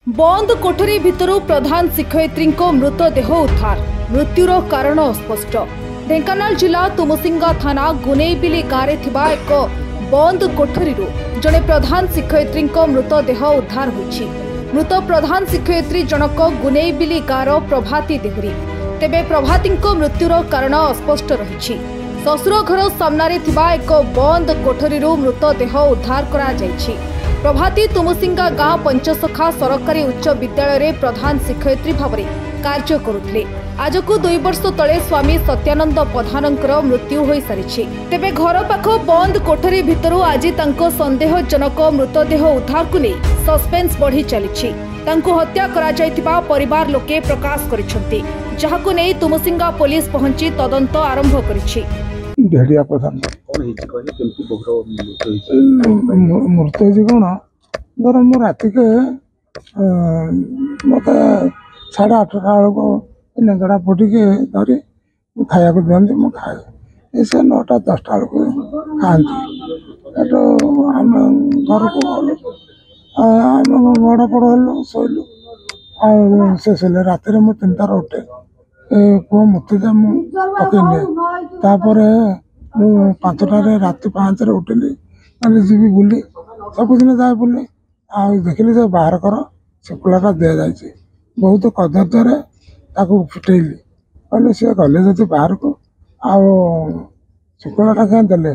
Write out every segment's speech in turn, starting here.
बंद कोठरी भितरु प्रधान शिक्षयित्री मृतदेह उद्धार मृत्युर कारण अस्पष्ट। ढेंकानाल जिला तुमुसिंगा थाना गुनेबिली गाँव थिबा एक बंद कोठरी जड़े प्रधान शिक्षयित्री मृतदेह उद्धार होइछि। मृत प्रधान शिक्षयित्री जनक गुनेबिली गाँव प्रभाती देहुरी। तेबे प्रभाती मृत्युर कारण अस्पष्ट रहिछि। ससुर घर सामने थिबा एक बंद कोठरी मृतदेह उद्धार करा जाइछि। प्रभाती तुमुसिंगा गाँव पंचसखा सरकारी उच्च विद्यालय प्रधान शिक्षयित्री भाव कार्य करुଥିଲେ। आज को 2 वर्ष तले स्वामी सत्यानंद प्रधानंकर मृत्यु हो सारी। तेबे घर पाख बंद कोठरी भितरु आज तांको संदेहजनक मृतदेह उद्धार को नहीं सस्पेंस बढ़ी चली। हत्या करा जायतिबा परिवार लोके प्रकाश करिसेंती, जहाको नै तुमुसिंगा पुलिस पहुंची तदंत आरंभ करिछि। ढेडिया प्रधान कौन हिची कहले केमती बहरो मृत्यु जी कोन धर मो राति के मत 8:30 को नेगड़ा पटी के धरी खाया को दियंती मो खाए ऐसे 9टा 10टा को खाती एटो हम घर को हम बड़ पड़ हलो सोइलु से रात में 3टार उठे पुआ मुते जा पकईने तापर मु 5टारे राति 5 उठिली जी बुली सबुदिन जाए बुली आ देखिली जे बाहर कर शुक्लाटा दि जाए बहुत कदर्य फिटेली कहले सी गले जब बाहर को शुक्लाटा क्या देले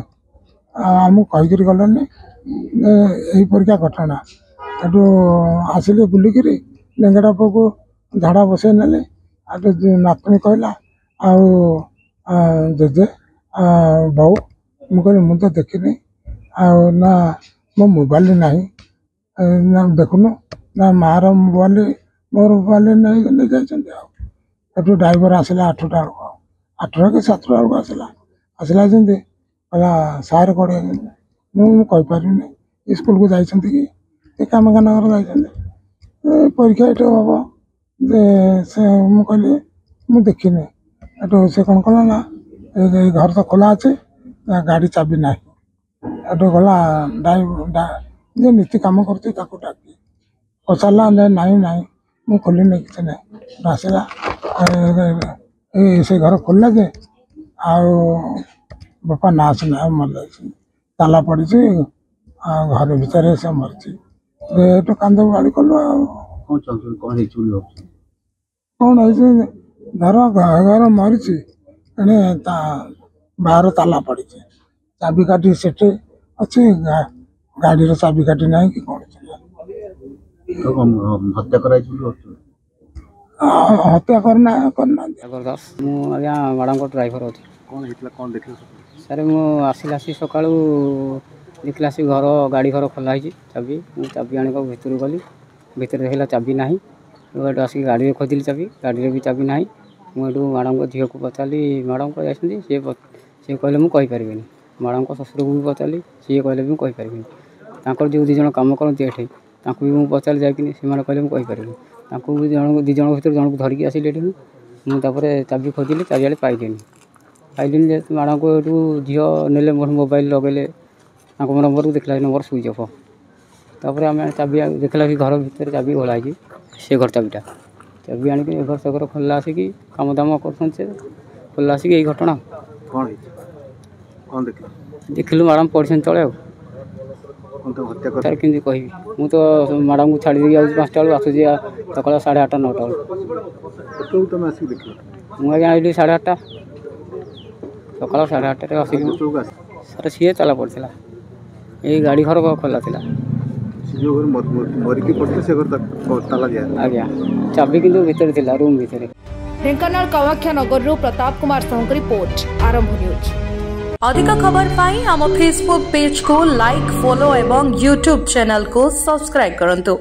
आमको कहीकि गलनि यहीपरिका घटना एटू आसिले बुलिकी लेंगड़ा पुआ को झाड़ा बसई नेले नातनी कहला जेजे बहु मुझे मुझे देखनी ना मो मोबाइल नहीं ना देखुन ना मार मोबाइल मोर मोबाइल नहीं जाइए। ड्राइवर आसला 8टा 8टा कि 7टा को आसला जमी कहला सार कौड़े मुझे स्कूल को जाइए कि कम खानगर जाइए परीक्षा ये हम से कहली मुझे देखनी एटू से कौन कला ना घर तो खोला अच्छे गाड़ी चाबी ना एटू गला जे नीति कम करती डाकी पचारा नाई नाई मुझे खोलनी किसी ना आसला से घर खोलला जे बापा ना सुना मर जा ताला पड़ी घर भितर से मरची एटू कांद गाड़ी कलु कौन है धर घर मरीची बाहर ताला पड़ी चाबी काटी से अच्छे गाड़ी चाबी काटी ना कि कौन हत्या करना आज्ञा मैडम को ड्राइवर अच्छे कौन देख सर मुझे सका देखला सी घर गाड़ी घर खोला चाबी चाबी आने भर गली भर देखला चाबी ना आसिक गाड़ी खोजली चाबी गाड़ी भी चाबी ना मुझे मैडम को झील को पचारि मैडम को जाती सी कहले मुझे मैडम को ससुर को भी पचारि सी कहले भी मुझे जो 2 जन कम करती ये भी मुझे पचारि जाकि से कहले मुझे जन 2 जन भर जन को धरिकी आसिले मुझे चाबी खोजिली चारिआड़े पाइलिनी मैडम को ये झील ने मोबाइल लगेले नंबर को देखला नंबर स्विच अफ तापर आम चाबी देखला कि घर भर चाबी घोलाई से घर चाबीटा चाबी आनिक घर से घर खोला आसिक कम दाम कर खोला आसिक यही घटना कौन देखिलु मैडम पढ़ी तले तार कमी कह मु तो मैडम को छाड़ी 5टा बेलू आसूँ सका 8:30 9टा मुझे आई 8:30 सका 8:30 आसिक सर सी ताला पड़ा ये गाड़ी घर खोला था आज्ञा चाबी किंतु भीतर थिला रूम भीतर। ढेंकानाल कामाख्या नगर प्रताप कुमार साहू रिपोर्ट आरंभ न्यूज। अधिक खबर पाई आम फेसबुक पेज को लाइक फॉलो एवं यूट्यूब चैनल को सब्सक्राइब करंतु।